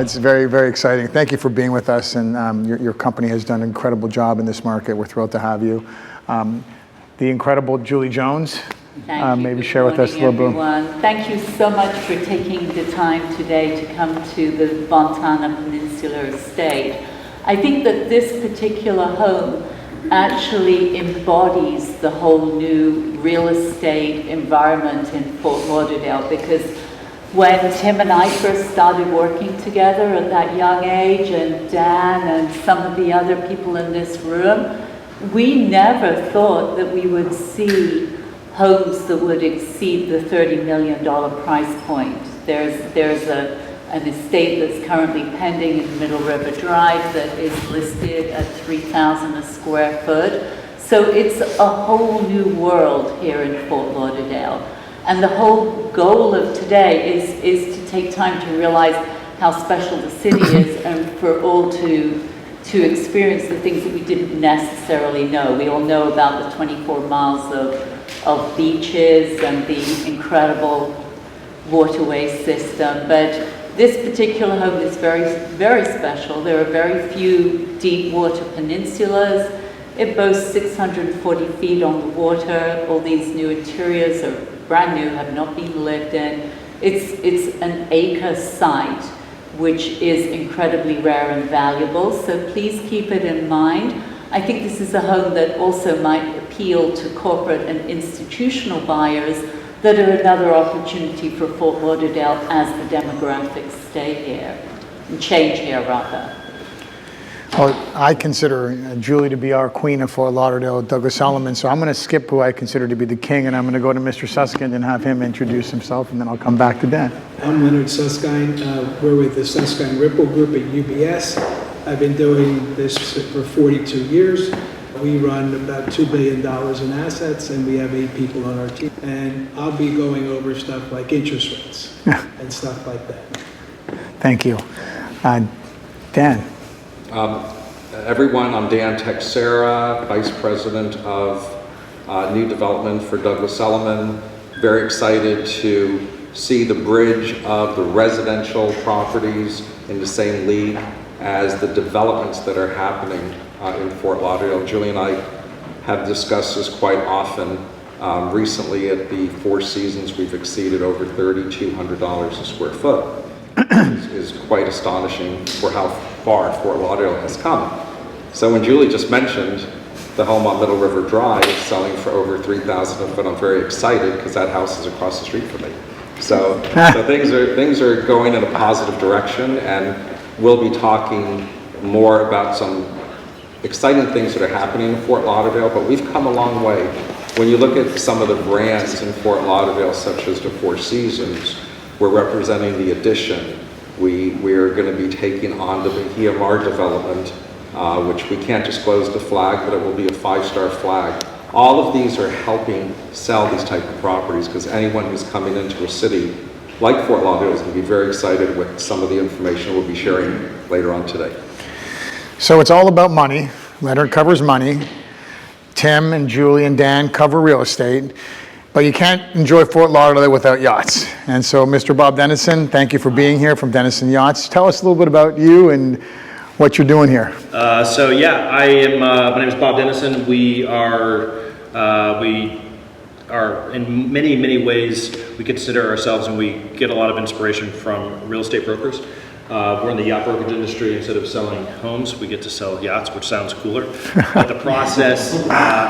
It's very, very exciting. Thank you for being with us, and your company has done an incredible job in this market. We're thrilled to have you. The incredible Julie Jones, Thank you. maybe Good share with us a little bit. Everyone. Thank you so much for taking the time today to come to the Fontana Peninsula Estate. I think that this particular home actually embodies the whole new real estate environment in Fort Lauderdale, because when Tim and I first started working together at that young age, and Dan and some of the other people in this room, we never thought that we would see homes that would exceed the $30 million price point. There's an estate that's currently pending in Middle River Drive that is listed at $3,000 a square foot. So it's a whole new world here in Fort Lauderdale. And the whole goal of today is to take time to realize how special the city is, and for all to experience the things that we didn't necessarily know. We all know about the 24 miles of beaches and the incredible waterway system, but this particular home is very, very special. There are very few deep water peninsulas. It boasts 640 feet on the water. All these new interiors are brand new, have not been lived in. It's an acre site, which is incredibly rare and valuable, so please keep it in mind. I think this is a home that also might appeal to corporate and institutional buyers that are another opportunity for Fort Lauderdale as the demographics stay here, and change here rather. Well, I consider Julie to be our queen of Fort Lauderdale, Douglas Solomon, so I'm going to skip who I consider to be the king, and I'm going to go to Mr. Susskind and have him introduce himself, and then I'll come back to Dan. I'm Leonard Susskind. We're with the Susskind Ripple Group at UBS. I've been doing this for 42 years. We run about $2 billion in assets, and we have 8 people on our team. And I'll be going over stuff like interest rates and stuff like that. Thank you. Dan. Everyone, I'm Dan Texera, Vice President of New Development for Douglas Elliman. Very excited to see the bridge of the residential properties in the same league as the developments that are happening in Fort Lauderdale. Julie and I have discussed this quite often. Recently at the Four Seasons, we've exceeded over $3,200 a square foot. Is quite astonishing for how far Fort Lauderdale has come. So when Julie just mentioned the home on Middle River Drive selling for over $3,000 a foot, I'm very excited because that house is across the street from me. So things are going in a positive direction, and we'll be talking more about some exciting things that are happening in Fort Lauderdale, but we've come a long way. When you look at some of the brands in Fort Lauderdale, such as the Four Seasons, we're representing the Addition. We're going to be taking on the Bahia Mar development, which we can't disclose the flag, but it will be a 5-star flag. All of these are helping sell these type of properties, because anyone who's coming into a city like Fort Lauderdale is going to be very excited with some of the information we'll be sharing later on today. So it's all about money. Leonard covers money. Tim and Julie and Dan cover real estate. But you can't enjoy Fort Lauderdale without yachts. And so, Mr. Bob Dennison, thank you for being here from Dennison Yachts. Tell us a little bit about you and what you're doing here. I am. My name is Bob Dennison. We are in many ways. We consider ourselves, and we get a lot of inspiration from real estate brokers. We're in the yacht brokerage industry. Instead of selling homes, we get to sell yachts, which sounds cooler. But the process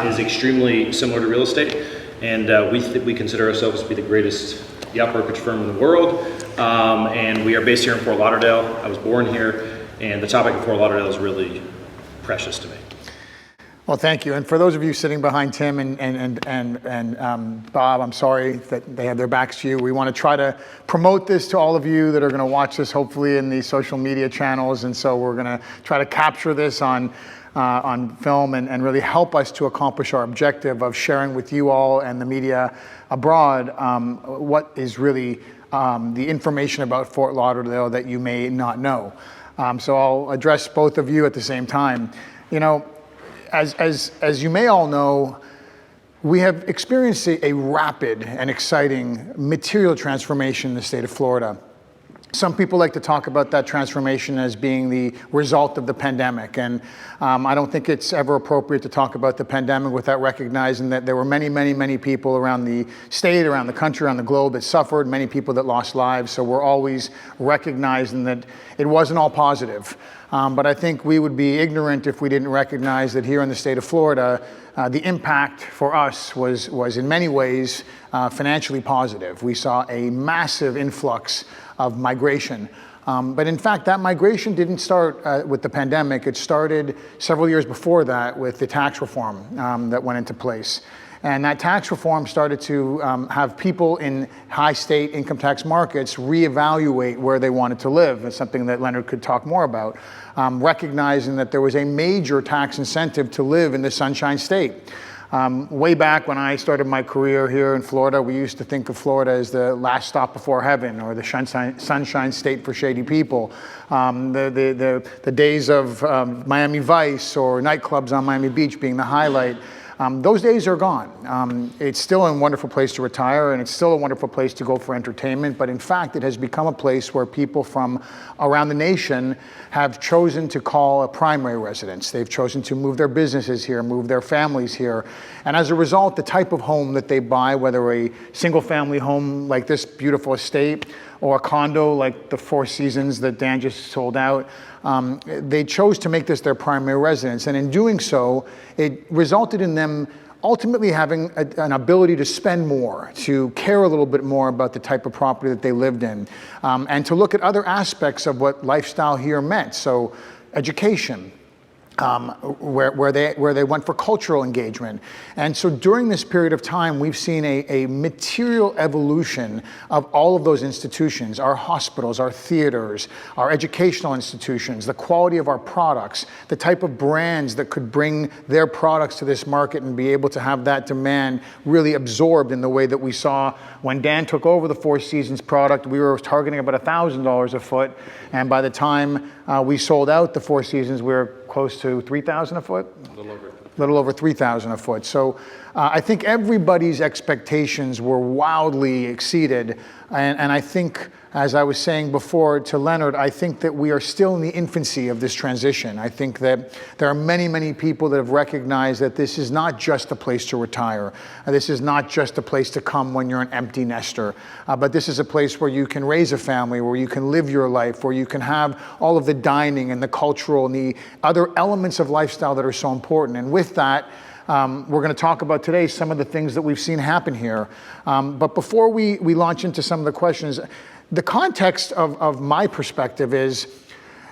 is extremely similar to real estate. And we consider ourselves to be the greatest yacht brokerage firm in the world. And we are based here in Fort Lauderdale. I was born here, and the topic of Fort Lauderdale is really precious to me. Well, thank you. And for those of you sitting behind Tim and Bob, I'm sorry that they have their backs to you. We want to try to promote this to all of you that are going to watch this, hopefully in the social media channels. And so we're going to try to capture this on film and really help us to accomplish our objective of sharing with you all and the media abroad what is really the information about Fort Lauderdale that you may not know. So I'll address both of you at the same time. You know, as you may all know, we have experienced a rapid and exciting material transformation in the state of Florida. Some people like to talk about that transformation as being the result of the pandemic. And I don't think it's ever appropriate to talk about the pandemic without recognizing that there were many, many, many people around the state, around the country, around the globe that suffered, many people that lost lives. So we're always recognizing that it wasn't all positive. But I think we would be ignorant if we didn't recognize that here in the state of Florida, the impact for us was in many ways financially positive. We saw a massive influx of migration. But in fact, that migration didn't start with the pandemic. It started several years before that with the tax reform that went into place. And that tax reform started to have people in high state income tax markets reevaluate where they wanted to live. It's something that Leonard could talk more about, recognizing that there was a major tax incentive to live in the Sunshine State. Way back when I started my career here in Florida, we used to think of Florida as the last stop before heaven, or the sunshine state for shady people. The days of Miami Vice or nightclubs on Miami Beach being the highlight. Those days are gone. It's still a wonderful place to retire, and it's still a wonderful place to go for entertainment, but in fact, it has become a place where people from around the nation have chosen to call a primary residence. They've chosen to move their businesses here, move their families here, and as a result, the type of home that they buy, whether a single-family home like this beautiful estate, or a condo like the Four Seasons that Dan just sold out, they chose to make this their primary residence. And in doing so, it resulted in them ultimately having an ability to spend more, to care a little bit more about the type of property that they lived in, and to look at other aspects of what lifestyle here meant. So education, where they went for cultural engagement. And so during this period of time, we've seen a material evolution of all of those institutions, our hospitals, our theaters, our educational institutions, the quality of our products, the type of brands that could bring their products to this market and be able to have that demand really absorbed in the way that we saw when Dan took over the Four Seasons product. We were targeting about $1,000 a foot, and by the time we sold out the Four Seasons, we were close to $3,000 a foot? A little over $3,000 a foot. So I think everybody's expectations were wildly exceeded. And I think, as I was saying before to Leonard, I think that we are still in the infancy of this transition. I think that there are many, many people that have recognized that this is not just a place to retire. This is not just a place to come when you're an empty nester, but this is a place where you can raise a family, where you can live your life, where you can have all of the dining and the cultural and the other elements of lifestyle that are so important. And with that, we're going to talk about today some of the things that we've seen happen here. But before we launch into some of the questions, the context of my perspective is,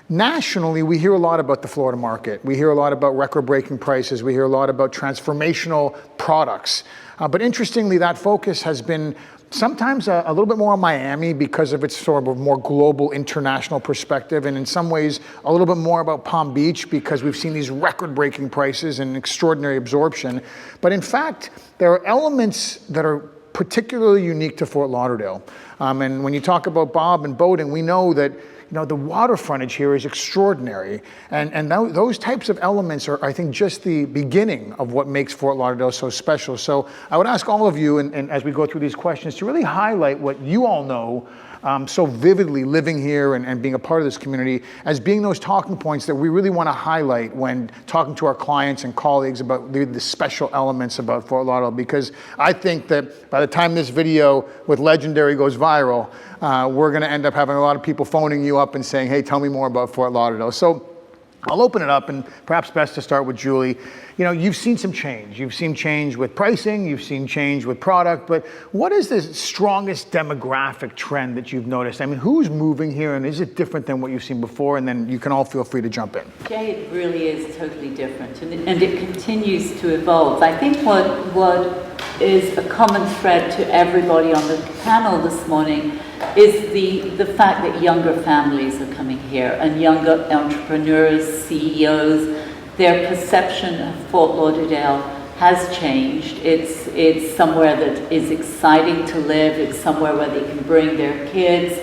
nationally, we hear a lot about the Florida market. We hear a lot about record-breaking prices. We hear a lot about transformational products. But interestingly, that focus has been sometimes a little bit more on Miami because of its sort of more global international perspective, and in some ways a little bit more about Palm Beach because we've seen these record-breaking prices and extraordinary absorption. But in fact, there are elements that are particularly unique to Fort Lauderdale. And when you talk about Bob and boating, we know that the water frontage here is extraordinary. And those types of elements are, I think, just the beginning of what makes Fort Lauderdale so special. So I would ask all of you, and as we go through these questions, to really highlight what you all know so vividly living here and being a part of this community as being those talking points that we really want to highlight when talking to our clients and colleagues about the special elements about Fort Lauderdale, because I think that by the time this video with Legendary goes viral, we're going to end up having a lot of people phoning you up and saying, hey, tell me more about Fort Lauderdale. So I'll open it up, and perhaps best to start with Julie. You've seen some change. You've seen change with pricing, you've seen change with product, but what is the strongest demographic trend that you've noticed? I mean, who's moving here, and is it different than what you've seen before? And then you can all feel free to jump in. Jay, it really is totally different, and it continues to evolve. I think what is a common thread to everybody on the panel this morning is the fact that younger families are coming here, and younger entrepreneurs, CEOs. Their perception of Fort Lauderdale has changed. It's somewhere that is exciting to live. It's somewhere where they can bring their kids,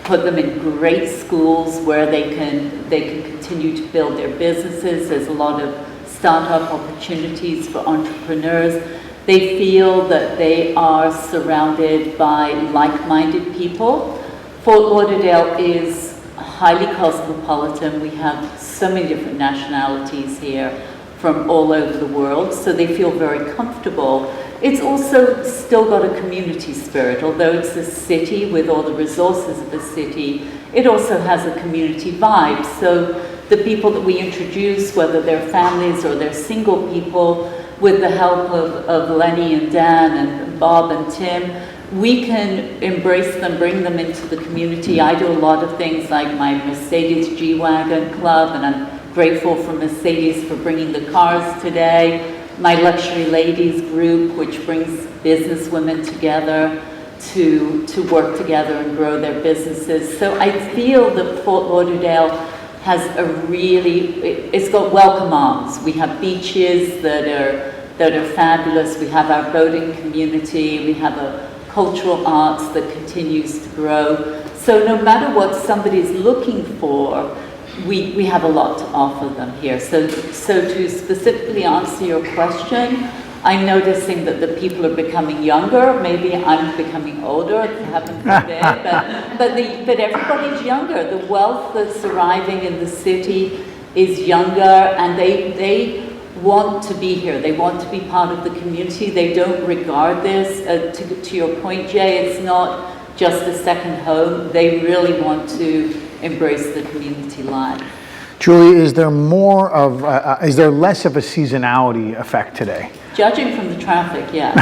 put them in great schools where they can continue to build their businesses. There's a lot of startup opportunities for entrepreneurs. They feel that they are surrounded by like-minded people Fort Lauderdale is highly cosmopolitan. We have so many different nationalities here from all over the world, so they feel very comfortable. It's also still got a community spirit. Although it's a city with all the resources of a city, it also has a community vibe. So the people that we introduce, whether they're families or they're single people, with the help of Lenny and Dan and Bob and Tim, we can embrace them, bring them into the community. I do a lot of things like my Mercedes G-Wagon Club, and I'm grateful for Mercedes for bringing the cars today. My Luxury Ladies group, which brings business women together to work together and grow their businesses. So I feel that Fort Lauderdale has it's got welcome arms. We have beaches that are fabulous. We have our boating community. We have a cultural arts that continues to grow. So no matter what somebody's looking for, we have a lot to offer them here. So to specifically answer your question, I'm noticing that the people are becoming younger. Maybe I'm becoming older, heaven forbid, but everybody's younger. The wealth that's arriving in the city is younger, and they want to be here. They want to be part of the community. They don't regard this, to your point, Jay, it's not just a second home. They really want to embrace the community life. Julie, is there is there less of a seasonality effect today? Judging from the traffic, yeah.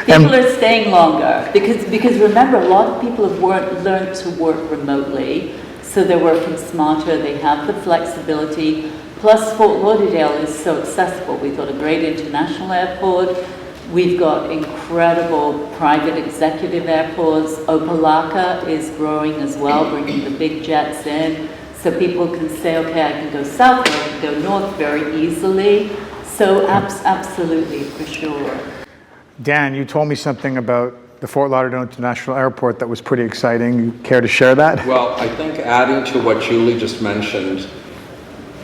People are staying longer because remember, a lot of people have learned to work remotely, so they're working smarter, they have the flexibility. Plus, Fort Lauderdale is so accessible. We've got a great international airport. We've got incredible private executive airports. Opalaka is growing as well, bringing the big jets in. So people can say, okay, I can go south or I can go north very easily. So absolutely, for sure. Dan, you told me something about the Fort Lauderdale International Airport that was pretty exciting. You care to share that? Well, I think adding to what Julie just mentioned,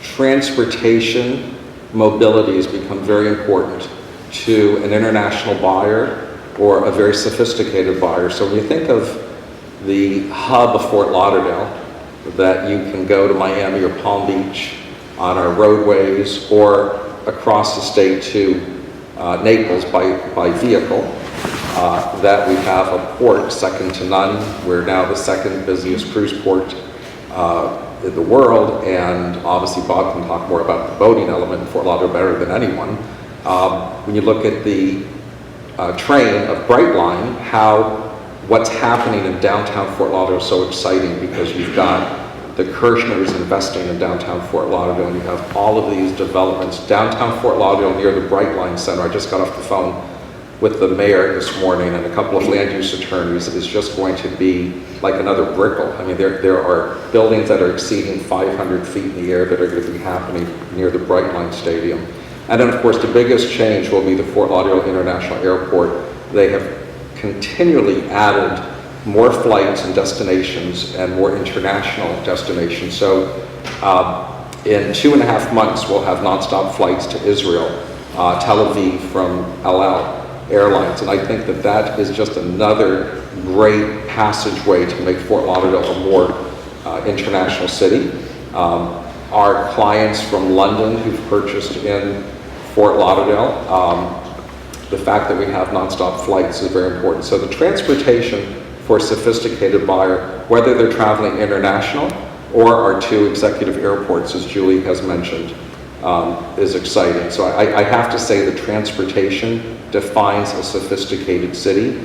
transportation mobility has become very important to an international buyer or a very sophisticated buyer. So when you think of the hub of Fort Lauderdale, that you can go to Miami or Palm Beach on our roadways or across the state to Naples by vehicle, that we have a port second to none. We're now the second busiest cruise port in the world, and obviously Bob can talk more about the boating element in Fort Lauderdale better than anyone. When you look at the train of Brightline, what's happening in downtown Fort Lauderdale is so exciting because you've got the Kirschners investing in downtown Fort Lauderdale, and you have all of these developments. Downtown Fort Lauderdale near the Brightline Center, I just got off the phone with the mayor this morning and a couple of land use attorneys. It is just going to be like another Brickell. I mean, there are buildings that are exceeding 500 feet in the air that are going to be happening near the Brightline Stadium. And then, of course, the biggest change will be the Fort Lauderdale International Airport. They have continually added more flights and destinations and more international destinations. So in 2.5 months, we'll have nonstop flights to Israel, Tel Aviv from El Al Airlines. And I think that is just another great passageway to make Fort Lauderdale a more international city. Our clients from London who've purchased in Fort Lauderdale, the fact that we have nonstop flights is very important. So the transportation for a sophisticated buyer, whether they're traveling international or our two executive airports, as Julie has mentioned, is exciting. So I have to say that transportation defines a sophisticated city.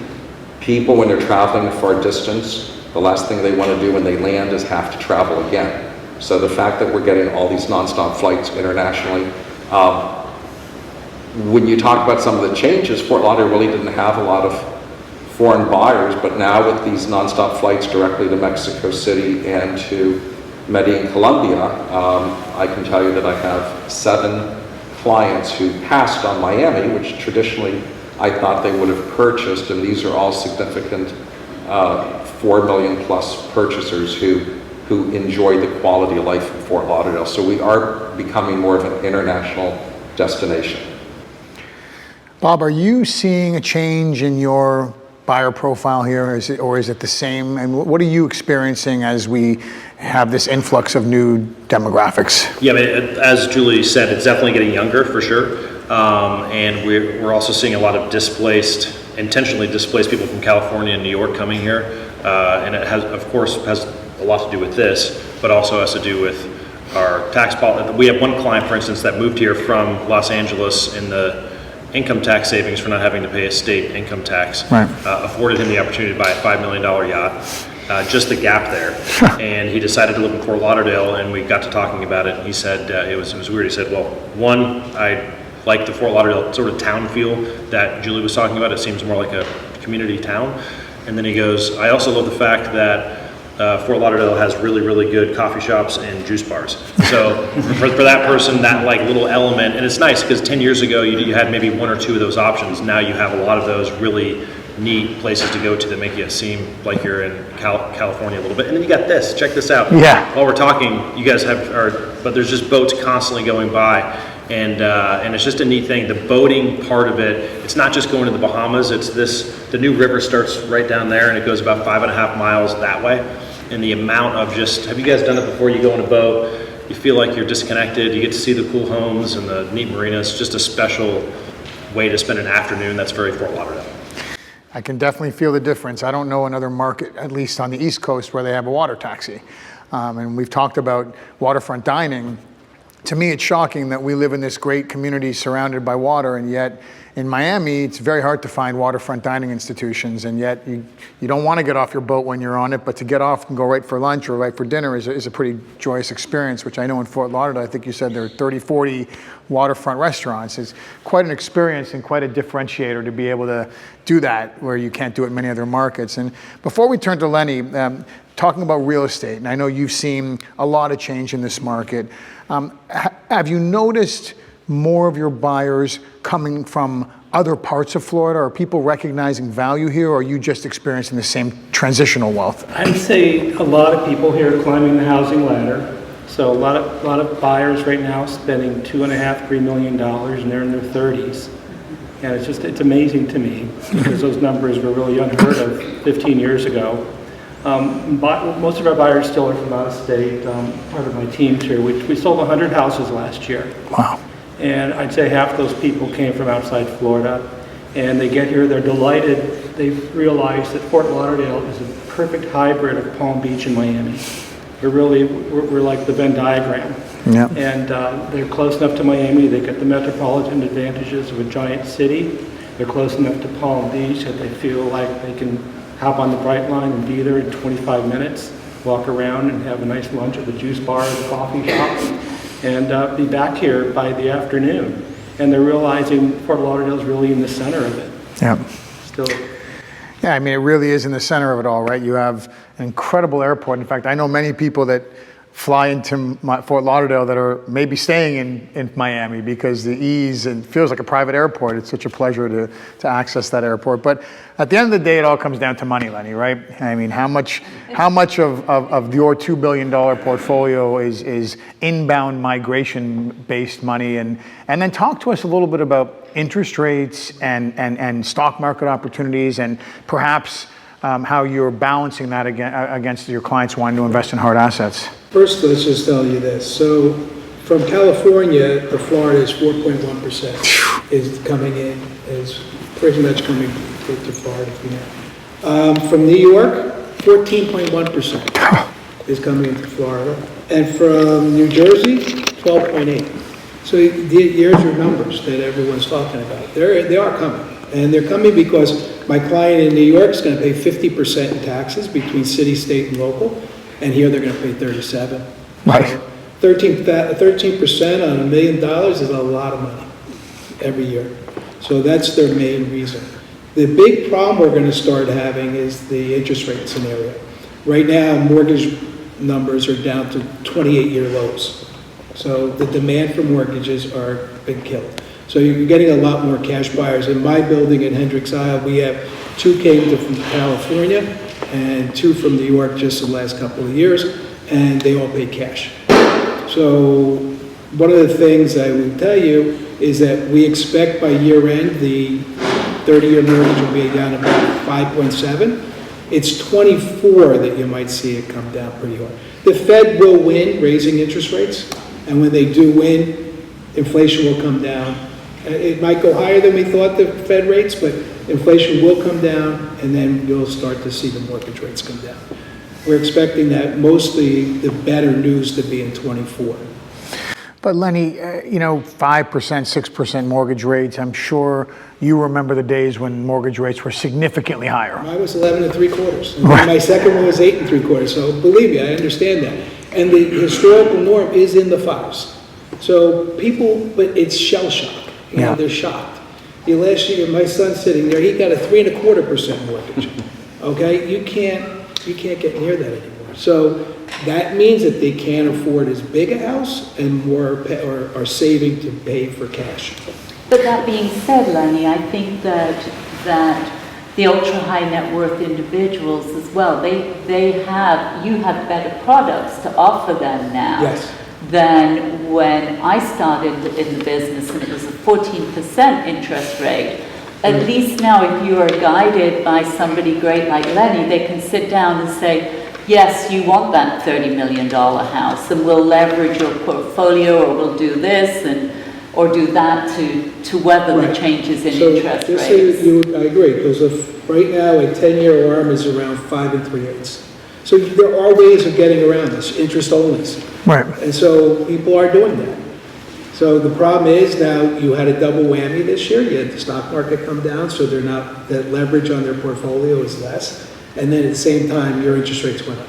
People, when they're traveling a far distance, the last thing they want to do when they land is have to travel again. So the fact that we're getting all these nonstop flights internationally, when you talk about some of the changes, Fort Lauderdale really didn't have a lot of foreign buyers, but now with these nonstop flights directly to Mexico City and to Medellin, Colombia, I can tell you that I have 7 clients who passed on Miami, which traditionally I thought they would have purchased, and these are all significant 4 million plus purchasers who enjoy the quality of life in Fort Lauderdale. So we are becoming more of an international destination. Bob, are you seeing a change in your buyer profile here? Or is it the same? And what are you experiencing as we have this influx of new demographics? Yeah, I mean, as Julie said, it's definitely getting younger for sure. And we're also seeing a lot of intentionally displaced people from California and New York coming here. And it has, of course, has a lot to do with this, but also has to do with our tax policy. We have one client, for instance, that moved here from Los Angeles, in the income tax savings for not having to pay a state income tax, right. Afforded him the opportunity to buy a $5 million yacht, just the gap there. And he decided to live in Fort Lauderdale, and we got to talking about it, and he said, it was weird. He said, well, one, I like the Fort Lauderdale sort of town feel that Julie was talking about. It seems more like a community town. And then he goes, I also love the fact that Fort Lauderdale has really, really good coffee shops and juice bars. So for that person, that like little element, and it's nice because 10 years ago you had maybe one or two of those options. Now you have a lot of those really neat places to go to that make you seem like you're in California a little bit. And then you got this, check this out. Yeah. While we're talking, you guys but there's just boats constantly going by. And it's just a neat thing. The boating part of it, it's not just going to the Bahamas. It's the new river starts right down there, and it goes about 5.5 miles that way. And the amount of have you guys done it before? You go on a boat, you feel like you're disconnected, you get to see the cool homes and the neat marinas. It's just a special way to spend an afternoon that's very Fort Lauderdale. I can definitely feel the difference. I don't know another market, at least on the East Coast, where they have a water taxi. And we've talked about waterfront dining. To me, it's shocking that we live in this great community surrounded by water, and yet in Miami, it's very hard to find waterfront dining institutions, and yet you don't want to get off your boat when you're on it, but to get off and go right for lunch or right for dinner is a pretty joyous experience, which I know in Fort Lauderdale, I think you said there are 30, 40 waterfront restaurants. It's quite an experience and quite a differentiator to be able to do that where you can't do it in many other markets. And before we turn to Lenny, talking about real estate, and I know you've seen a lot of change in this market, have you noticed more of your buyers coming from other parts of Florida? Are people recognizing value here, or are you just experiencing the same transitional wealth? I'd say a lot of people here are climbing the housing ladder. So a lot of buyers right now spending $2.5–3 million, and they're in their 30s. And it's amazing to me because those numbers were really unheard of 15 years ago. Most of our buyers still are from out of state. Part of my team's here. We sold 100 houses last year. Wow. And I'd say half those people came from outside Florida. And they get here, they're delighted. They've realized that Fort Lauderdale is a perfect hybrid of Palm Beach and Miami. We're like the Venn diagram. Yeah. And they're close enough to Miami. They get the metropolitan advantages of a giant city. They're close enough to Palm Beach that they feel like they can hop on the Bright Line and be there in 25 minutes, walk around and have a nice lunch at the juice bar or the coffee shop, and be back here by the afternoon. And they're realizing Fort Lauderdale is really in the center of it. Yeah. Still. Yeah, I mean, it really is in the center of it all, right? You have an incredible airport. In fact, I know many people that fly into Fort Lauderdale that are maybe staying in Miami because the ease, and feels like a private airport. It's such a pleasure to access that airport. But at the end of the day, it all comes down to money, Lenny, right? I mean, how much of your $2 billion portfolio is inbound migration-based money? And then talk to us a little bit about interest rates and stock market opportunities, and perhaps how you're balancing that against your clients wanting to invest in hard assets. First, let's just tell you this. So from California to Florida is 4.1% is coming in, is pretty much coming to Florida. From New York, 14.1% is coming into Florida. And from New Jersey, 12.8%. So here's your numbers that everyone's talking about. They are coming. And they're coming because my client in New York is going to pay 50% in taxes between city, state, and local. And here they're going to pay 37%. Right. So 13% on $1 million is a lot of money every year. So that's their main reason. The big problem we're going to start having is the interest rate scenario. Right now, mortgage numbers are down to 28-year lows. So the demand for mortgages are been killed. So you're getting a lot more cash buyers. In my building in Hendricks Isle, we have 2 came from California and 2 from New York just the last couple of years, and they all pay cash. So one of the things I would tell you is that we expect by year end the 30-year mortgage will be down about 5.7. It's 24 that you might see it come down pretty hard. The Fed will win raising interest rates, and when they do win, inflation will come down. It might go higher than we thought, the Fed rates, but inflation will come down, and then you'll start to see the mortgage rates come down. We're expecting that mostly the better news to be in 24. But Lenny, 5%, 6% mortgage rates, I'm sure you remember the days when mortgage rates were significantly higher. Mine was 11 3/4. My second one was 8 3/4. So believe me, I understand that. And the historical norm is in the 5s. So people, but it's shell shock. They're shocked. Last year, my son's sitting there, he got a 3 1/4% mortgage. Okay, you can't get near that anymore. So that means that they can't afford as big a house and more or are saving to pay for cash. But that being said, Lenny, I think that the ultra high net worth individuals as well, you have better products to offer them now. Yes. Than when I started in the business and it was a 14% interest rate. At least now, if you are guided by somebody great like Lenny, they can sit down and say, yes, you want that $30 million house, and we'll leverage your portfolio, or we'll do this or do that to weather the changes in interest rates. I agree, because right now a 10-year ARM is around 5 3/8. So there are ways of getting around this, interest only. Right. And so people are doing that. So the problem is now you had a double whammy this year. You had the stock market come down, so that leverage on their portfolio is less. And then at the same time, your interest rates went up.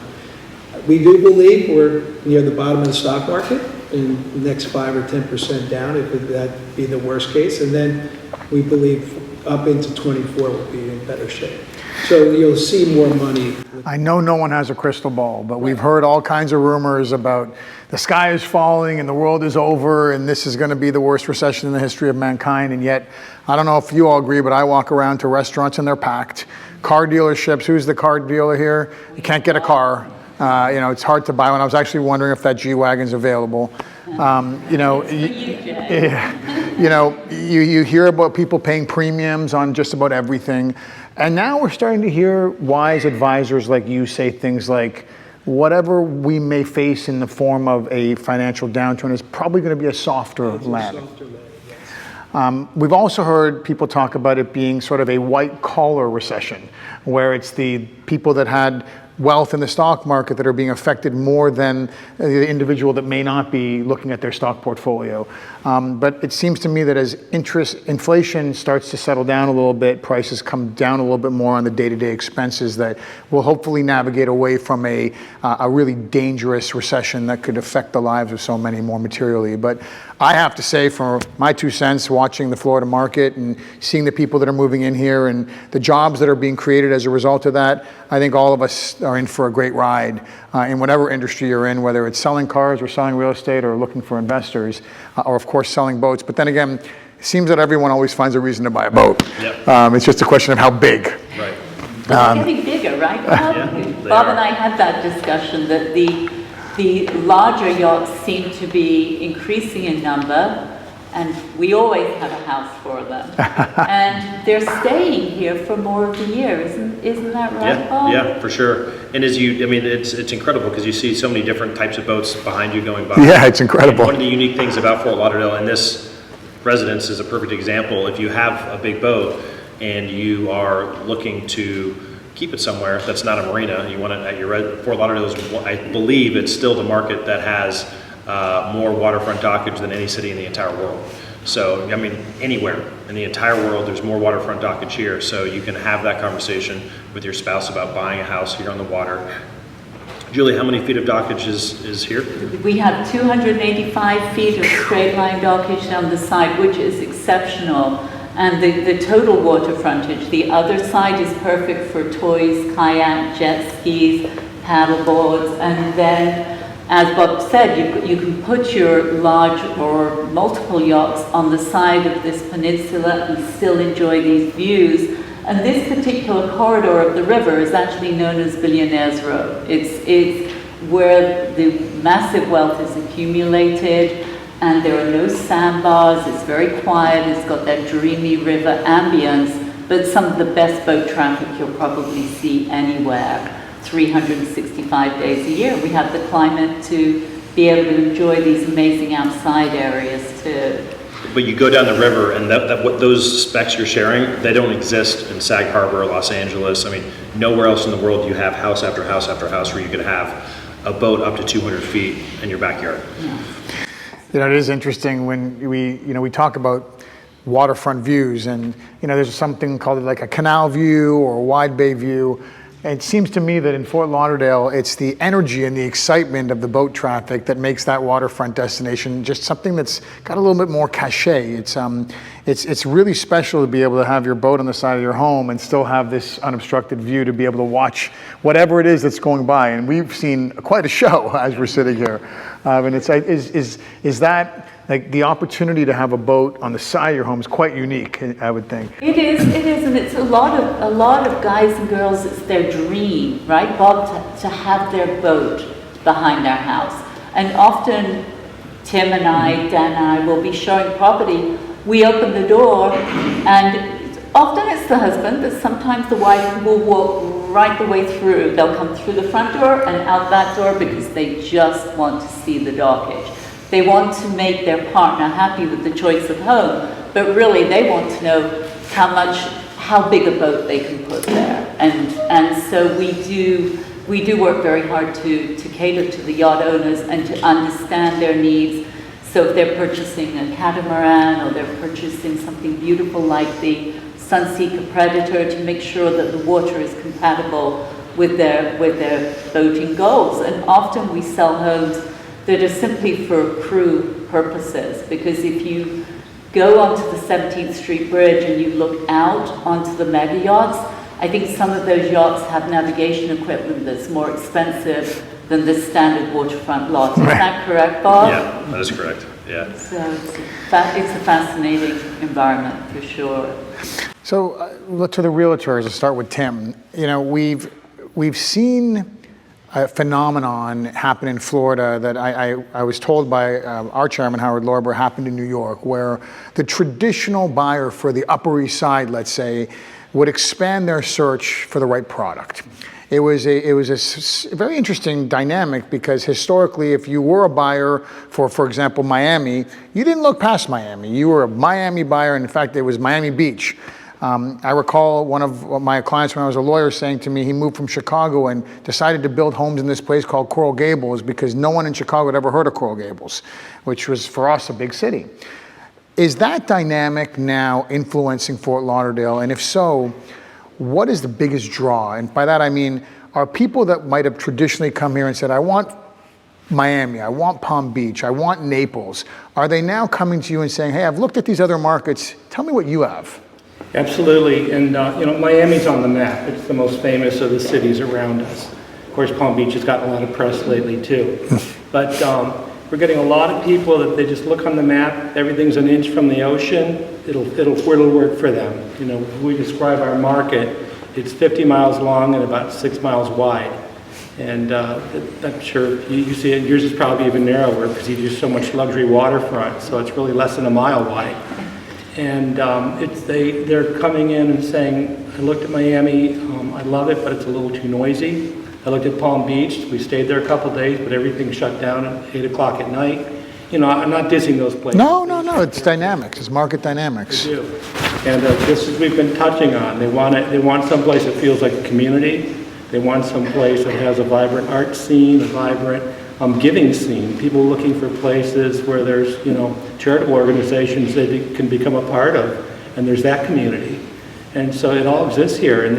We do believe we're near the bottom of the stock market in the next 5 or 10% down, if that be the worst case. And then we believe up into 24 will be in better shape. So you'll see more money. I know no one has a crystal ball, but we've heard all kinds of rumors about the sky is falling and the world is over and this is going to be the worst recession in the history of mankind. And yet, I don't know if you all agree, but I walk around to restaurants and they're packed. Car dealerships, who's the car dealer here? You can't get a car. It's hard to buy one. I was actually wondering if that G-Wagon's available. You hear about people paying premiums on just about everything. And now we're starting to hear wise advisors like you say things like, whatever we may face in the form of a financial downturn is probably going to be a softer landing. We've also heard people talk about it being sort of a white-collar recession, where it's the people that had wealth in the stock market that are being affected more than the individual that may not be looking at their stock portfolio. But it seems to me that as inflation starts to settle down a little bit, prices come down a little bit more on the day-to-day expenses, that we'll hopefully navigate away from a really dangerous recession that could affect the lives of so many more materially. But I have to say, for my 2 cents, watching the Florida market and seeing the people that are moving in here and the jobs that are being created as a result of that, I think all of us are in for a great ride in whatever industry you're in, whether it's selling cars or selling real estate or looking for investors, or of course selling boats. But then again, it seems that everyone always finds a reason to buy a boat. Yep. It's just a question of how big. Right. They're getting bigger, right? Bob and I had that discussion that the larger yachts seem to be increasing in number, and we always have a house for them. And they're staying here for more of the year, isn't that right, Bob? Yeah, for sure. And it's incredible because you see so many different types of boats behind you going by. Yeah, it's incredible. And one of the unique things about Fort Lauderdale, and this residence is a perfect example, if you have a big boat and you are looking to keep it somewhere that's not a marina, you want it at your Fort Lauderdale is, I believe it's still the market that has more waterfront dockage than any city in the entire world. So, anywhere in the entire world, there's more waterfront dockage here. So you can have that conversation with your spouse about buying a house here on the water. Julie, how many feet of dockage is here? We have 285 feet of straight line dockage down the side, which is exceptional. And the total water frontage, the other side is perfect for toys, kayak, jet skis, paddle boards, and then, as Bob said, you can put your large or multiple yachts on the side of this peninsula and still enjoy these views. And this particular corridor of the river is actually known as Billionaire's Row. It's where the massive wealth is accumulated, and there are no sandbars. It's very quiet. It's got that dreamy river ambience, but some of the best boat traffic you'll probably see anywhere, 365 days a year. We have the climate to be able to enjoy these amazing outside areas too. But you go down the river, and what those specs you're sharing, they don't exist in Sag Harbor or Los Angeles. I mean, nowhere else in the world do you have house after house after house where you could have a boat up to 200 feet in your backyard. Yeah. You know, it is interesting when we talk about waterfront views, and there's something called like a canal view or a wide bay view. It seems to me that in Fort Lauderdale, it's the energy and the excitement of the boat traffic that makes that waterfront destination just something that's got a little bit more cachet. It's really special to be able to have your boat on the side of your home and still have this unobstructed view to be able to watch whatever it is that's going by. And we've seen quite a show as we're sitting here. And it's like, is that like the opportunity to have a boat on the side of your home is quite unique, I would think. It is, and it's a lot of guys and girls, it's their dream, right, Bob, to have their boat behind their house. And often Tim and I, Dan and I will be showing property. We open the door, and often it's the husband, but sometimes the wife will walk right the way through. They'll come through the front door and out that door because they just want to see the dockage. They want to make their partner happy with the choice of home, but really they want to know how big a boat they can put there. And so we do work very hard to cater to the yacht owners and to understand their needs. So if they're purchasing a catamaran or they're purchasing something beautiful like the Sunseeker Predator, to make sure that the water is compatible with their boating goals. And often we sell homes that are simply for crew purposes, because if you go onto the 17th Street Bridge and you look out onto the mega yachts, I think some of those yachts have navigation equipment that's more expensive than the standard waterfront lot. Is that correct, Bob? Yeah, that is correct. Yeah. So it's a fascinating environment for sure. So to the realtors, I'll start with Tim. We've seen a phenomenon happen in Florida that I was told by our chairman, Howard Lorber, happened in New York, where the traditional buyer for the Upper East Side, let's say, would expand their search for the right product. It was a very interesting dynamic, because historically, if you were a buyer for example, Miami, you didn't look past Miami. You were a Miami buyer, and in fact, it was Miami Beach. I recall one of my clients when I was a lawyer saying to me he moved from Chicago and decided to build homes in this place called Coral Gables because no one in Chicago had ever heard of Coral Gables, which was for us a big city. Is that dynamic now influencing Fort Lauderdale? And if so, what is the biggest draw? And by that I mean, are people that might have traditionally come here and said, I want Miami, I want Palm Beach, I want Naples, are they now coming to you and saying, hey, I've looked at these other markets, tell me what you have? Absolutely, and Miami's on the map. It's the most famous of the cities around us. Of course, Palm Beach has gotten a lot of press lately too. But we're getting a lot of people that they just look on the map, everything's an inch from the ocean, it'll work for them. We describe our market, it's 50 miles long and about 6 miles wide. And I'm sure you see it, yours is probably even narrower because you do so much luxury waterfront, so it's really less than a mile wide. And they're coming in and saying, I looked at Miami, I love it, but it's a little too noisy. I looked at Palm Beach, we stayed there a couple days, but everything shut down at 8 o'clock at night. I'm not dissing those places. No, it's dynamics, it's market dynamics. They do. And this is we've been touching on. They want someplace that feels like a community. They want someplace that has a vibrant art scene, a vibrant giving scene. People looking for places where there's, charitable organizations they can become a part of, and there's that community. And so it all exists here, and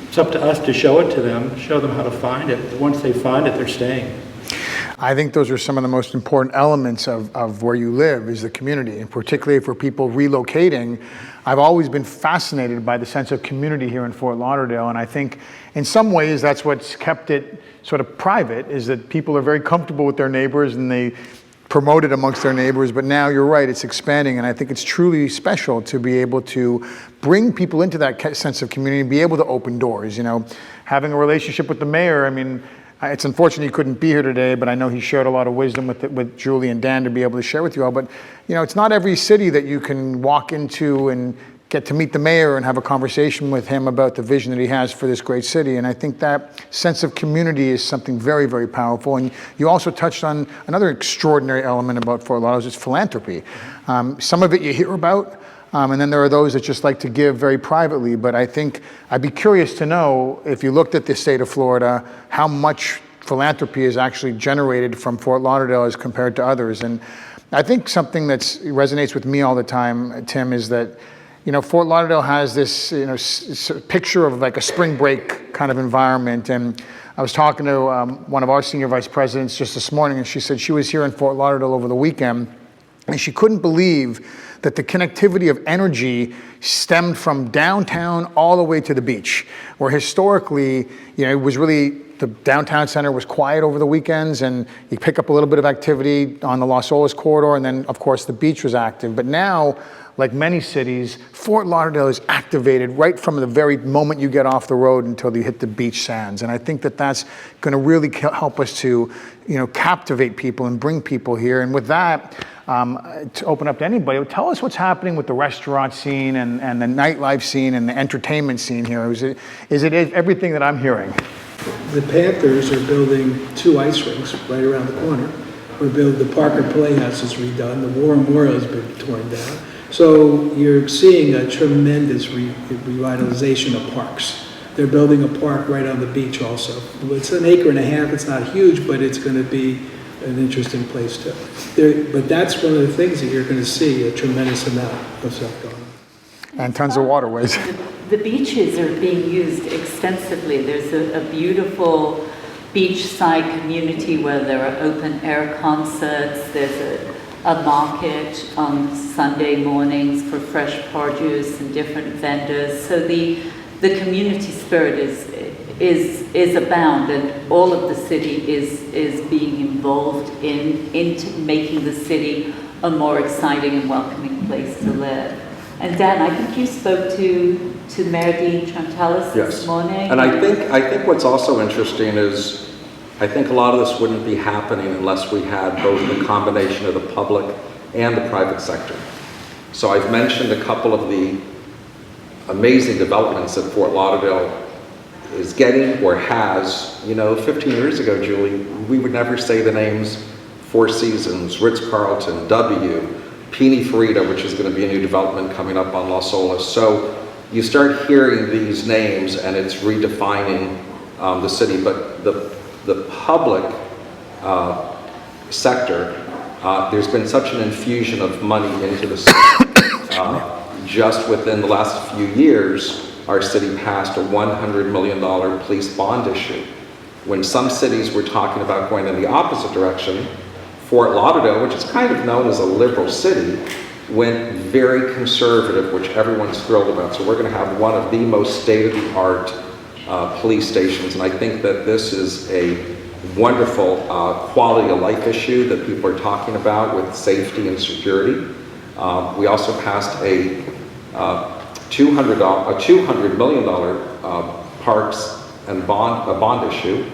it's up to us to show it to them, show them how to find it. Once they find it, they're staying. I think those are some of the most important elements of where you live, is the community, and particularly for people relocating. I've always been fascinated by the sense of community here in Fort Lauderdale, and I think in some ways that's what's kept it sort of private, is that people are very comfortable with their neighbors and they promote it amongst their neighbors. But now you're right, it's expanding, and I think it's truly special to be able to bring people into that sense of community and be able to open doors. Having a relationship with the mayor, I mean, it's unfortunate he couldn't be here today, but I know he shared a lot of wisdom with Julie and Dan to be able to share with you all. But it's not every city that you can walk into and get to meet the mayor and have a conversation with him about the vision that he has for this great city. And I think that sense of community is something very, very powerful. And you also touched on another extraordinary element about Fort Lauderdale, is philanthropy. Some of it you hear about, and then there are those that just like to give very privately. But I think I'd be curious to know, if you looked at the state of Florida, how much philanthropy is actually generated from Fort Lauderdale as compared to others. And I think something that resonates with me all the time, Tim, is that, Fort Lauderdale has this, picture of like a spring break kind of environment. And I was talking to one of our senior vice presidents just this morning, and she said she was here in Fort Lauderdale over the weekend, and she couldn't believe that the connectivity of energy stemmed from downtown all the way to the beach, where historically, it was really, the downtown center was quiet over the weekends, and you pick up a little bit of activity on the Las Olas corridor, and then of course the beach was active. But now, like many cities, Fort Lauderdale is activated right from the very moment you get off the road until you hit the beach sands. And I think that that's going to really help us to, captivate people and bring people here. And with that, to open up to anybody, tell us what's happening with the restaurant scene and the nightlife scene and the entertainment scene here. Is it everything that I'm hearing? The Panthers are building 2 ice rinks right around the corner. The Parker Playhouse is redone. The War Memorial has been torn down. So you're seeing a tremendous revitalization of parks. They're building a park right on the beach also. It's an acre and a half. It's not huge, but it's going to be an interesting place too. But that's one of the things that you're going to see, a tremendous amount of stuff going on. And tons of waterways. The beaches are being used extensively. There's a beautiful beachside community where there are open air concerts. There's a market on Sunday mornings for fresh produce and different vendors. So the community spirit is abound, and all of the city is being involved into making the city a more exciting and welcoming place to live. And Dan, I think you spoke to Mayor Dean Trantalis this morning. And I think what's also interesting is, I think a lot of this wouldn't be happening unless we had both the combination of the public and the private sector. So I've mentioned a couple of the amazing developments that Fort Lauderdale is getting or has. 15 years ago, Julie, we would never say the names Four Seasons, Ritz-Carlton, W, Pini Farida, which is going to be a new development coming up on Las Olas. So you start hearing these names and it's redefining the city. But the public sector, there's been such an infusion of money into the city. Just within the last few years, our city passed a $100 million police bond issue. When some cities were talking about going in the opposite direction, Fort Lauderdale, which is kind of known as a liberal city, went very conservative, which everyone's thrilled about. So we're going to have one of the most state-of-the-art police stations, and I think that this is a wonderful quality of life issue that people are talking about with safety and security. We also passed a $200 million parks and bond issue.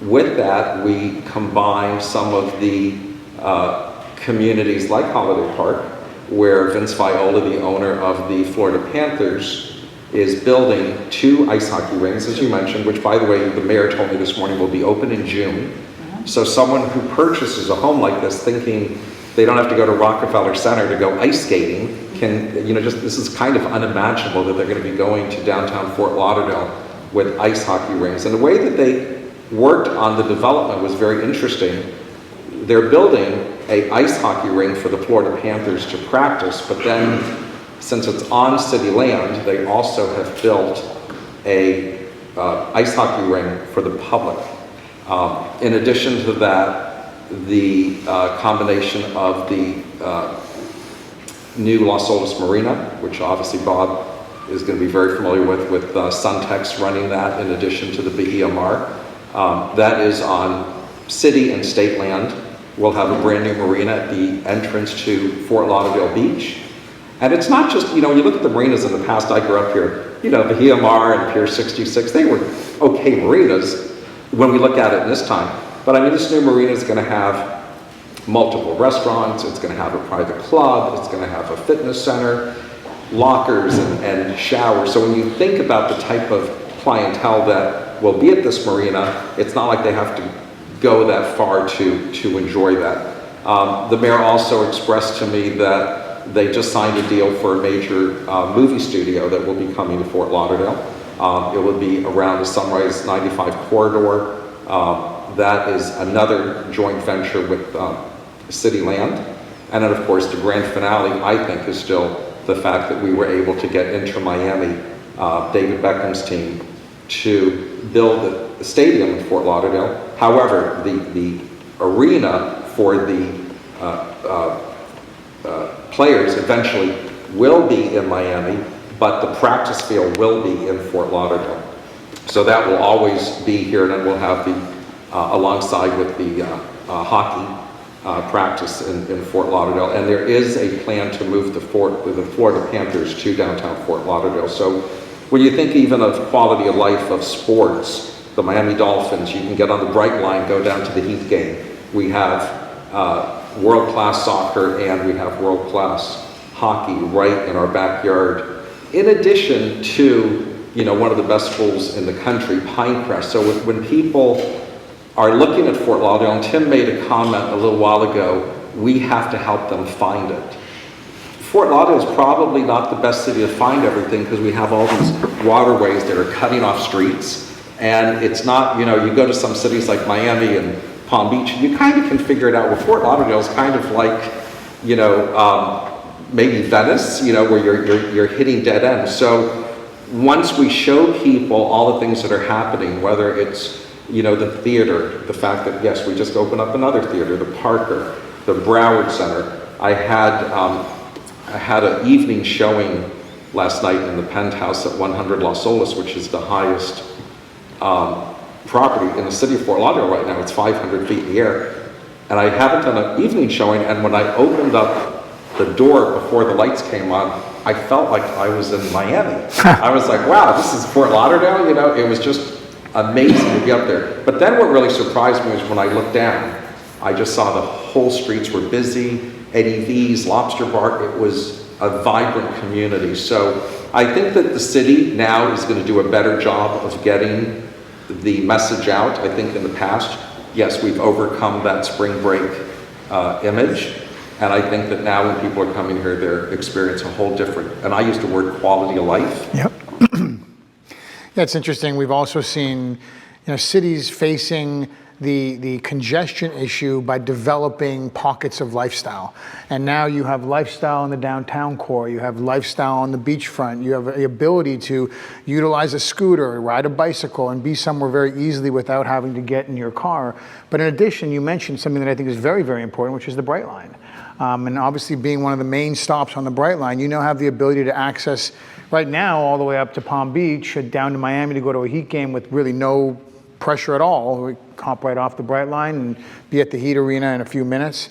With that, we combined some of the communities like Holiday Park, where Vince Viola, the owner of the Florida Panthers, is building 2 ice hockey rinks, as you mentioned, which, by the way, the mayor told me this morning will be open in June. So someone who purchases a home like this thinking they don't have to go to Rockefeller Center to go ice skating can, this is kind of unimaginable that they're going to be going to downtown Fort Lauderdale with ice hockey rinks. And the way that they worked on the development was very interesting. They're building an ice hockey rink for the Florida Panthers to practice, but then since it's on city land, they also have built a ice hockey rink for the public. In addition to that, the combination of the new Las Olas Marina, which obviously Bob is going to be very familiar with Suntex running that in addition to the Bahia Mar. That is on city and state land. We'll have a brand new marina at the entrance to Fort Lauderdale Beach. And it's not just, when you look at the marinas in the past, I grew up here, Bahia Mar and Pier 66, they were okay marinas when we look at it this time. But I mean, this new marina is going to have multiple restaurants, it's going to have a private club, it's going to have a fitness center. lockers and showers. So when you think about the type of clientele that will be at this marina, it's not like they have to go that far to enjoy that. The mayor also expressed to me that they just signed a deal for a major movie studio that will be coming to Fort Lauderdale. It will be around the Sunrise 95 corridor. That is another joint venture with City Land. And then of course the grand finale, I think, is still the fact that we were able to get Inter Miami, David Beckham's team, to build the stadium in Fort Lauderdale. However, the arena for the players eventually will be in Miami, but the practice field will be in Fort Lauderdale. So that will always be here, and then we'll have the, alongside with the hockey practice in Fort Lauderdale. And there is a plan to move the Florida Panthers to downtown Fort Lauderdale. So when you think even of quality of life of sports, the Miami Dolphins, you can get on the Bright Line, go down to the Heat game. We have world-class soccer and we have world-class hockey right in our backyard. In addition to, you know, one of the best schools in the country, Pinecrest. So when people are looking at Fort Lauderdale, and Tim made a comment a little while ago, we have to help them find it. Fort Lauderdale is probably not the best city to find everything because we have all these waterways that are cutting off streets. And it's not, you know, you go to some cities like Miami and Palm Beach, and you kind of can figure it out. Well, Fort Lauderdale is kind of like, you know, maybe Venice, you know, where you're hitting dead ends. So once we show people all the things that are happening, whether it's, you know, the theater, the fact that, yes, we just opened up another theater, the Parker, the Broward Center. I had an evening showing last night in the penthouse at 100 Las Olas, which is the highest property in the city of Fort Lauderdale right now. It's 500 feet in the air. And I haven't done an evening showing, and when I opened up the door before the lights came on, I felt like I was in Miami. I was like, wow, this is Fort Lauderdale, you know? It was just amazing to be up there. But then what really surprised me was when I looked down, I just saw the whole streets were busy, Eddie V's, Lobster Bar. It was a vibrant community. So I think that the city now is going to do a better job of getting the message out. I think in the past, yes, we've overcome that spring break image. And I think that now when people are coming here, they're experiencing a whole different, and I use the word quality of life. Yep. Yeah, it's interesting. We've also seen, you know, cities facing the congestion issue by developing pockets of lifestyle. And now you have lifestyle in the downtown core, you have lifestyle on the beachfront, you have the ability to utilize a scooter, ride a bicycle, and be somewhere very easily without having to get in your car. But in addition, you mentioned something that I think is very, very important, which is the Bright Line. And obviously being one of the main stops on the Bright Line, you now have the ability to access right now all the way up to Palm Beach, down to Miami to go to a Heat game with really no pressure at all. We hop right off the Bright Line and be at the Heat Arena in a few minutes.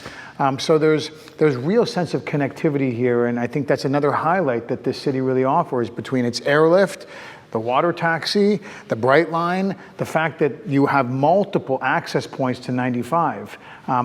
So there's real sense of connectivity here, and I think that's another highlight that this city really offers between its airlift, the water taxi, the Bright Line, the fact that you have multiple access points to 95.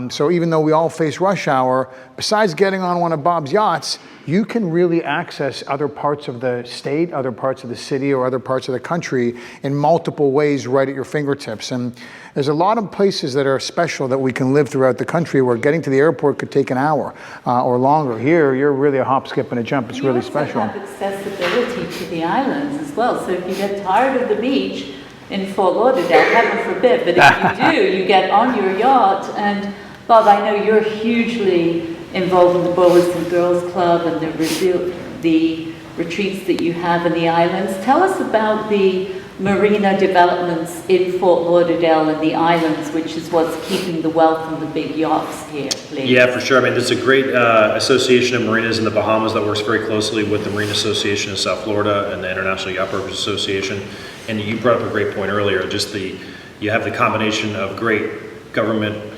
So even though we all face rush hour, besides getting on one of Bob's yachts, you can really access other parts of the state, other parts of the city, or other parts of the country in multiple ways right at your fingertips. And there's a lot of places that are special that we can live throughout the country where getting to the airport could take an hour or longer. Here, you're really a hop, skip, and a jump. It's really special. You also have accessibility to the islands as well. So if you get tired of the beach in Fort Lauderdale, heaven forbid, but if you do, you get on your yacht. And Bob, I know you're hugely involved in the Boys and Girls Club and the retreats that you have in the islands. Tell us about the marina developments in Fort Lauderdale and the islands, which is what's keeping the wealth from the big yachts here, please. Yeah, for sure. I mean, there's a great association of marinas in the Bahamas that works very closely with the Marina Association of South Florida and the International Yacht Brokers Association. And you brought up a great point earlier, just you have the combination of great government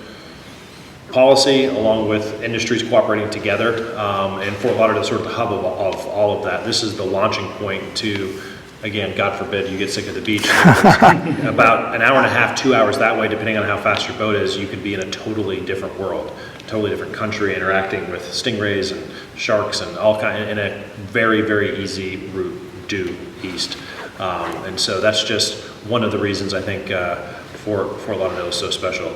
policy along with industries cooperating together, and Fort Lauderdale is sort of the hub of all of that. This is the launching point to, again, God forbid you get sick of the beach. About an hour and a half, 2 hours that way, depending on how fast your boat is, you could be in a totally different world, totally different country, interacting with stingrays and sharks and all kind in a very, very easy route due east. And so that's just one of the reasons I think Fort Lauderdale is so special.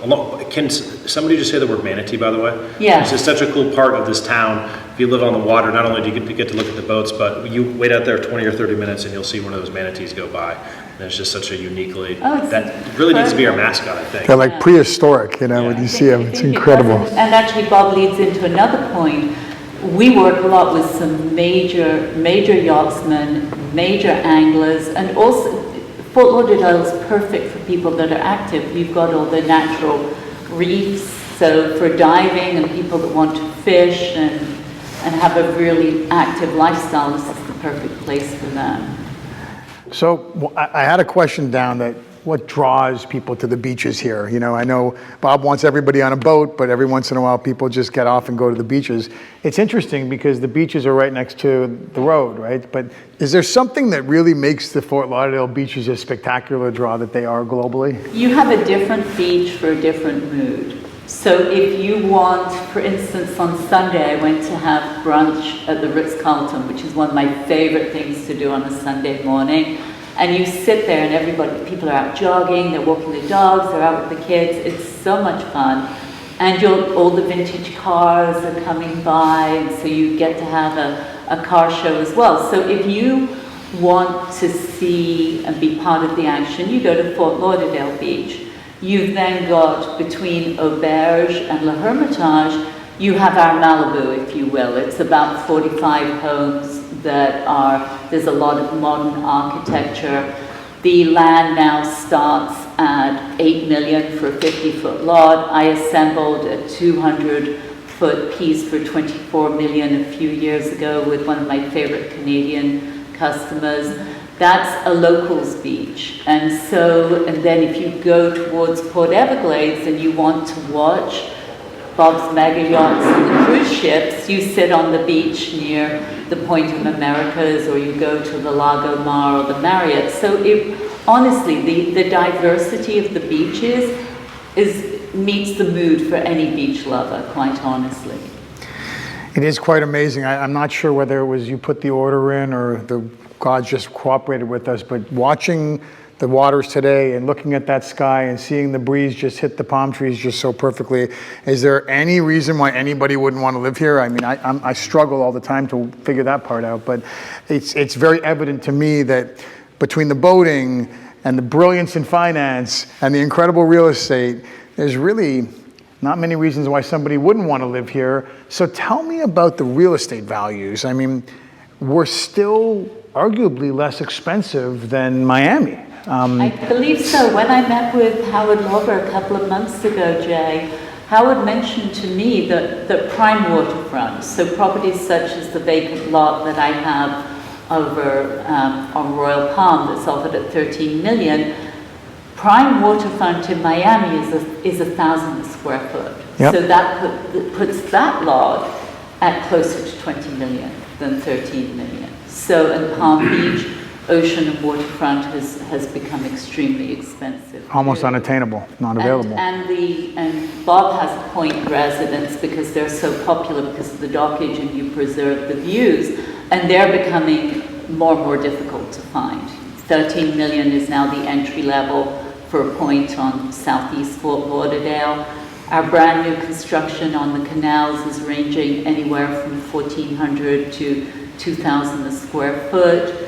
Can somebody just say the word manatee, by the way? Yeah. It's just such a cool part of this town. If you live on the water, not only do you get to look at the boats, but you wait out there 20 or 30 minutes and you'll see one of those manatees go by. And it's just such a uniquely, that really needs to be our mascot, I think. They're like prehistoric, you know, when you see them, it's incredible. And actually, Bob leads into another point. We work a lot with some major yachtsmen, major anglers, and also Fort Lauderdale is perfect for people that are active. We've got all the natural reefs, so for diving and people that want to fish and have a really active lifestyle, this is the perfect place for them. So I had a question down that what draws people to the beaches here? You know, I know Bob wants everybody on a boat, but every once in a while people just get off and go to the beaches. It's interesting because the beaches are right next to the road, right? But is there something that really makes the Fort Lauderdale beaches a spectacular draw that they are globally? You have a different beach for a different mood. So if you want, for instance, on Sunday I went to have brunch at the Ritz-Carlton, which is one of my favorite things to do on a Sunday morning. And you sit there and people are out jogging, they're walking the dogs, they're out with the kids. It's so much fun. And all the vintage cars are coming by, and so you get to have a car show as well. So if you want to see and be part of the action, you go to Fort Lauderdale Beach. You've then got, between Auberge and La Hermitage, you have our Malibu, if you will. It's about 45 homes there's a lot of modern architecture. The land now starts at $8 million for a 50-foot lot. I assembled a 200-foot piece for $24 million a few years ago with one of my favorite Canadian customers. That's a locals beach. And then if you go towards Port Everglades and you want to watch Bob's mega yachts and the cruise ships, you sit on the beach near the Point of Americas, or you go to the Lago Mar or the Marriott. So honestly, the diversity of the beaches meets the mood for any beach lover, quite honestly. It is quite amazing. I'm not sure whether it was you put the order in or the gods just cooperated with us, but watching the waters today and looking at that sky and seeing the breeze just hit the palm trees just so perfectly. Is there any reason why anybody wouldn't want to live here? I mean, I struggle all the time to figure that part out, but it's very evident to me that between the boating and the brilliance in finance and the incredible real estate, there's really not many reasons why somebody wouldn't want to live here. So tell me about the real estate values. I mean, we're still arguably less expensive than Miami. I believe so. When I met with Howard Lauber a couple of months ago, Jay, Howard mentioned to me that prime waterfront, so properties such as the vacant lot that I have over on Royal Palm that's offered at $13 million, prime waterfront in Miami is 1,000 square foot. Yep. So that puts that lot at closer to 20 million than 13 million. So in Palm Beach, ocean and waterfront has become extremely expensive. Almost unattainable, not available. And Bob has a point residence because they're so popular because of the dockage and you preserve the views, and they're becoming more and more difficult to find. 13 million is now the entry level for a point on southeast Fort Lauderdale. Our brand new construction on the canals is ranging anywhere from 1,400 to 2,000 a square foot.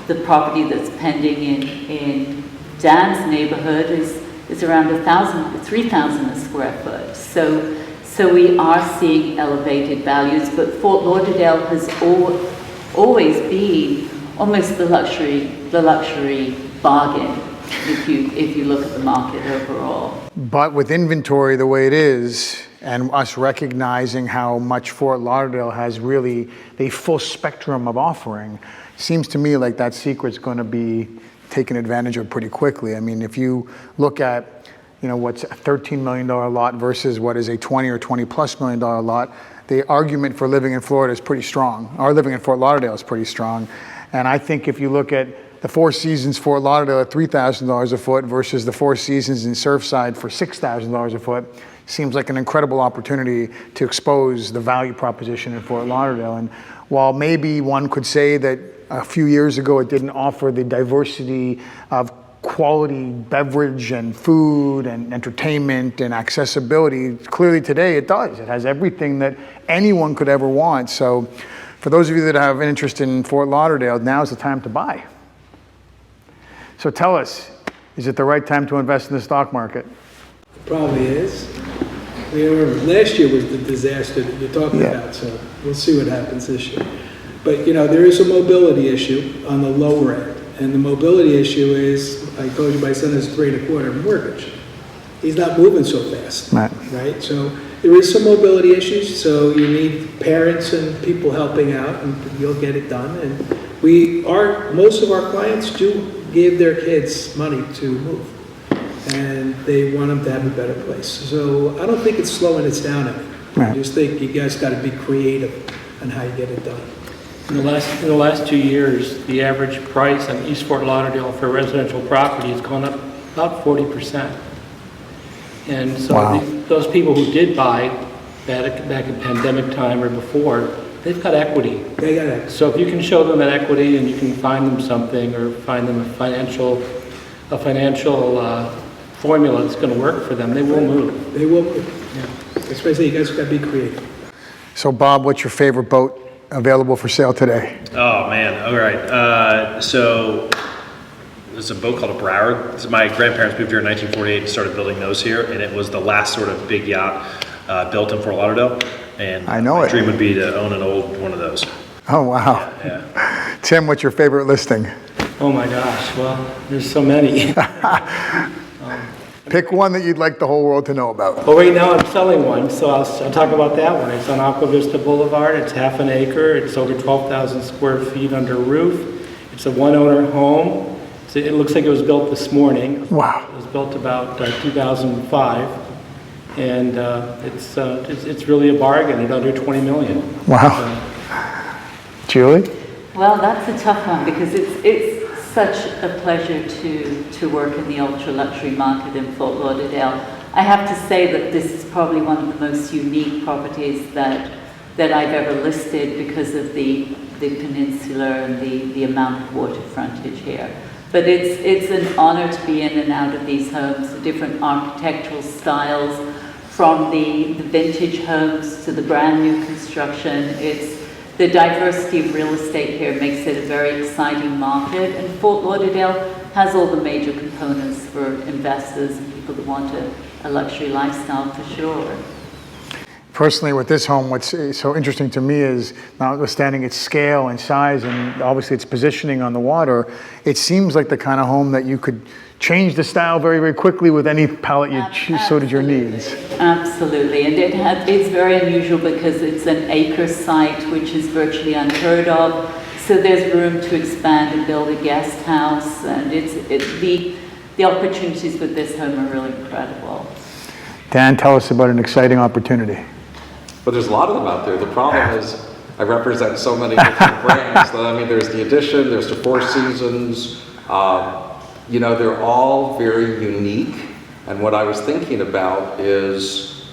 The property that's pending in Dan's neighborhood is around 3,000 a square foot. So we are seeing elevated values, but Fort Lauderdale has always been almost the luxury bargain if you look at the market overall. But with inventory the way it is, and us recognizing how much Fort Lauderdale has really a full spectrum of offering, seems to me like that secret's going to be taken advantage of pretty quickly. I mean, if you look at, what's a $13 million lot versus what is a 20 or 20 plus million dollar lot, the argument for living in Florida is pretty strong, or living in Fort Lauderdale is pretty strong. And I think if you look at the Four Seasons Fort Lauderdale at $3,000 a foot versus the Four Seasons in Surfside for $6,000 a foot, seems like an incredible opportunity to expose the value proposition in Fort Lauderdale. And while maybe one could say that a few years ago it didn't offer the diversity of quality beverage and food and entertainment and accessibility, clearly today it does. It has everything that anyone could ever want. So for those of you that have an interest in Fort Lauderdale, now's the time to buy. So tell us, is it the right time to invest in the stock market? It probably is. Last year was the disaster that you're talking about, so we'll see what happens this year. But there is a mobility issue on the lower end. And the mobility issue is, I told you my son has 3.25 mortgage. He's not moving so fast, right? So there is some mobility issues, so you need parents and people helping out, and you'll get it done. And most of our clients do give their kids money to move, and they want them to have a better place. So I don't think it's slowing us down any. I just think you guys got to be creative on how you get it done. In the last 2 years, the average price on East Fort Lauderdale for residential property has gone up about 40%. And so those people who did buy back in pandemic time or before, they've got equity. They got equity. So if you can show them that equity and you can find them something or find them a financial formula that's going to work for them, they will move. They will move. Yeah. That's why I say you guys got to be creative. So Bob, what's your favorite boat available for sale today? Oh man, all right. So there's a boat called a Broward. So my grandparents moved here in 1948 and started building those here, and it was the last sort of big yacht built in Fort Lauderdale. And I know my it. dream would be to own an old one of those. Oh, wow. Yeah. Tim, what's your favorite listing? Oh my gosh, well, there's so many. Pick one that you'd like the whole world to know about. Well, right now I'm selling one, so I'll talk about that one. It's on Aqua Vista Boulevard. It's half an acre. It's over 12,000 square feet under roof. It's a one-owner home. It looks like it was built this morning. Wow. It was built about 2005, and it's really a bargain at under $20 million. Wow. Julie? Well, that's a tough one because it's such a pleasure to work in the ultra-luxury market in Fort Lauderdale. I have to say that this is probably one of the most unique properties that I've ever listed because of the peninsula and the amount of water frontage here. But it's an honor to be in and out of these homes, the different architectural styles, from the vintage homes to the brand new construction. The diversity of real estate here makes it a very exciting market, and Fort Lauderdale has all the major components for investors and people that want a luxury lifestyle for sure. Personally, with this home, what's so interesting to me is, notwithstanding its scale and size and obviously its positioning on the water, it seems like the kind of home that you could change the style very, very quickly with any palette you suited your needs. Absolutely, and it's very unusual because it's an acre site, which is virtually unheard of. So there's room to expand and build a guest house, and the opportunities with this home are really incredible. Dan, tell us about an exciting opportunity. But there's a lot of them out there. The problem is I represent so many different brands. I mean, there's the Edition, there's the Four Seasons. They're all very unique. And what I was thinking about is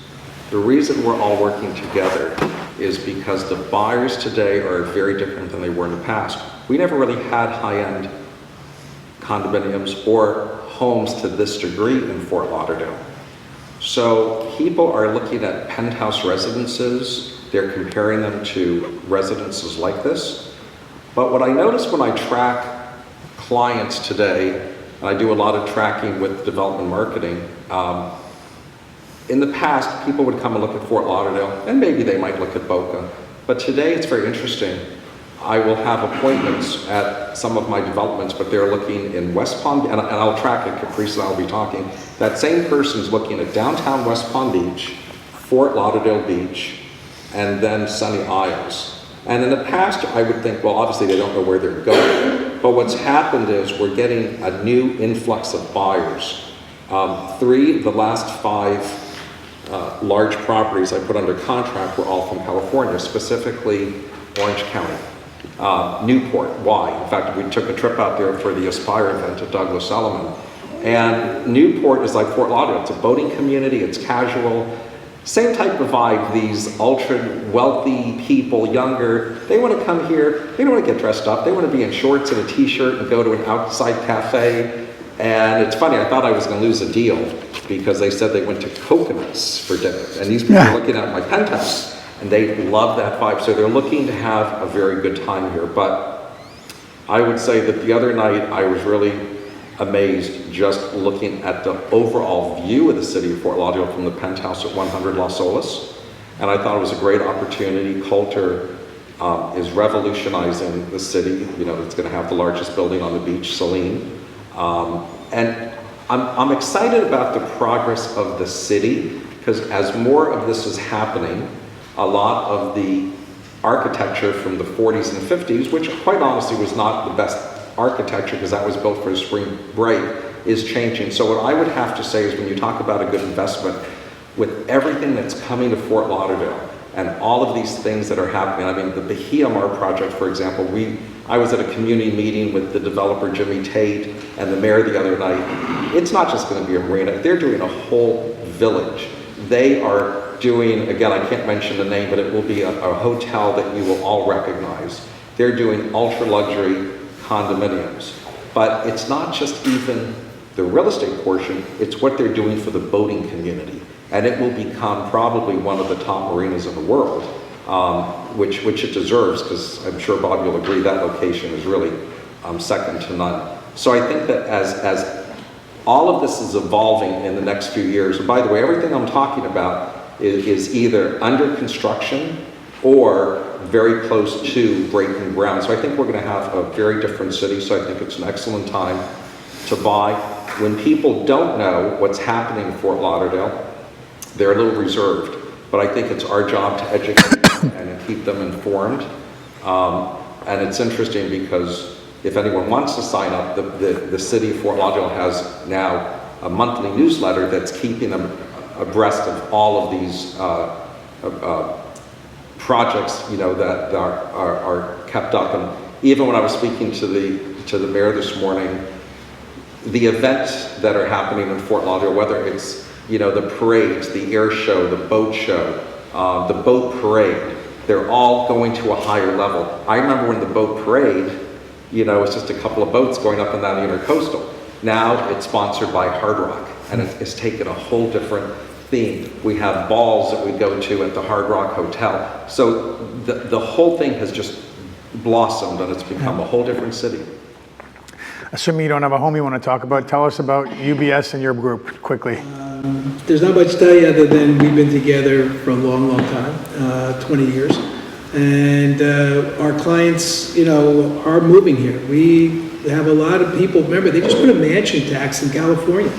the reason we're all working together is because the buyers today are very different than they were in the past. We never really had high-end condominiums or homes to this degree in Fort Lauderdale. So people are looking at penthouse residences. They're comparing them to residences like this. But what I notice when I track clients today, and I do a lot of tracking with development marketing, in the past, people would come and look at Fort Lauderdale, and maybe they might look at Boca. But today, it's very interesting. I will have appointments at some of my developments, but they're looking in West Palm, and I'll track it, Caprice and I'll be talking. That same person's looking at downtown West Palm Beach, Fort Lauderdale Beach, and then Sunny Isles. And in the past, I would think, well, obviously they don't know where they're going. But what's happened is we're getting a new influx of buyers. The last 5 large properties I put under contract were all from California, specifically Orange County. Newport, why? In fact, we took a trip out there for the Aspire event at Douglas Elliman. And Newport is like Fort Lauderdale. It's a boating community, it's casual. Same type of vibe, these ultra wealthy people, younger, they want to come here, they don't want to get dressed up, they want to be in shorts and a t-shirt and go to an outside cafe. And it's funny, I thought I was going to lose a deal because they said they went to Coconuts for dinner. And these people are looking at my penthouse and they love that vibe. So they're looking to have a very good time here. But I would say that the other night I was really amazed just looking at the overall view of the city of Fort Lauderdale from the penthouse at 100 Las Olas. And I thought it was a great opportunity. Coulter is revolutionizing the city. You know, it's going to have the largest building on the beach, Celine. And I'm excited about the progress of the city because as more of this is happening, a lot of the architecture from the 40s and 50s, which quite honestly was not the best architecture because that was built for a spring break, is changing. So what I would have to say is when you talk about a good investment, with everything that's coming to Fort Lauderdale and all of these things that are happening, I mean, the Bahia Mar project, for example, I was at a community meeting with the developer Jimmy Tate and the mayor the other night. It's not just going to be a marina, they're doing a whole village. They are doing, again, I can't mention the name, but it will be a hotel that you will all recognize. They're doing ultra luxury condominiums. But it's not just even the real estate portion, it's what they're doing for the boating community. And it will become probably one of the top marinas in the world, which it deserves, because I'm sure Bob, you'll agree that location is really second to none. So I think that as all of this is evolving in the next few years, and by the way, everything I'm talking about is either under construction or very close to breaking ground. So I think we're going to have a very different city, so I think it's an excellent time to buy. When people don't know what's happening in Fort Lauderdale, they're a little reserved, but I think it's our job to educate them and keep them informed. And it's interesting because if anyone wants to sign up, the city of Fort Lauderdale has now a monthly newsletter that's keeping them abreast of all of these projects, you know, that are kept up. And even when I was speaking to the mayor this morning, the events that are happening in Fort Lauderdale, whether it's, you know, the parades, the air show, the boat show, the boat parade, they're all going to a higher level. I remember when the boat parade, you know, it's just a couple of boats going up and down the intercoastal. Now it's sponsored by Hard Rock, and it's taken a whole different theme. We have balls that we go to at the Hard Rock Hotel. So the whole thing has just blossomed, and it's become a whole different city. Assuming you don't have a home you want to talk about, tell us about UBS and your group quickly. There's not much to tell you other than we've been together for a long, long time, 20 years. And our clients, you know, are moving here. We have a lot of people, remember, they just put a mansion tax in California.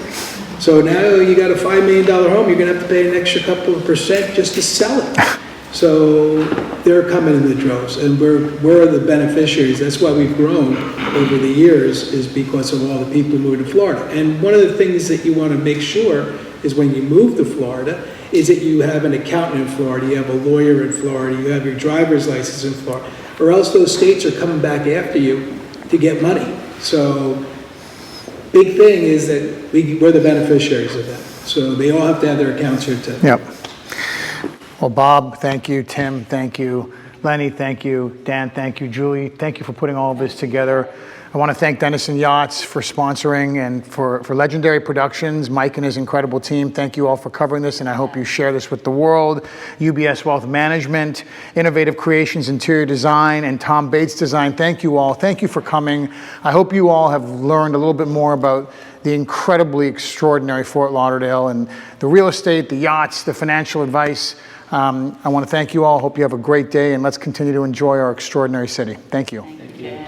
So now you got a $5 million home, you're gonna have to pay an extra couple of % just to sell it. So they're coming in the droves, and we're the beneficiaries. That's why we've grown over the years, is because of all the people moving to Florida. And one of the things that you want to make sure is when you move to Florida is that you have an accountant in Florida, you have a lawyer in Florida, you have your driver's license in Florida, or else those states are coming back after you to get money. So big thing is that we're the beneficiaries of that. So they all have to have their accounts here too. Yep. Well, Bob, thank you. Tim, thank you. Lenny, thank you. Dan, thank you. Julie, thank you for putting all of this together. I want to thank Dennison Yachts for sponsoring, and for Legendary Productions, Mike and his incredible team. Thank you all for covering this, and I hope you share this with the world. UBS Wealth Management, Innovative Creations Interior Design, and Tom Bates Design. Thank you all. Thank you for coming. I hope you all have learned a little bit more about the incredibly extraordinary Fort Lauderdale and the real estate, the yachts, the financial advice. I want to thank you all. Hope you have a great day, and let's continue to enjoy our extraordinary city. Thank you. Thank you.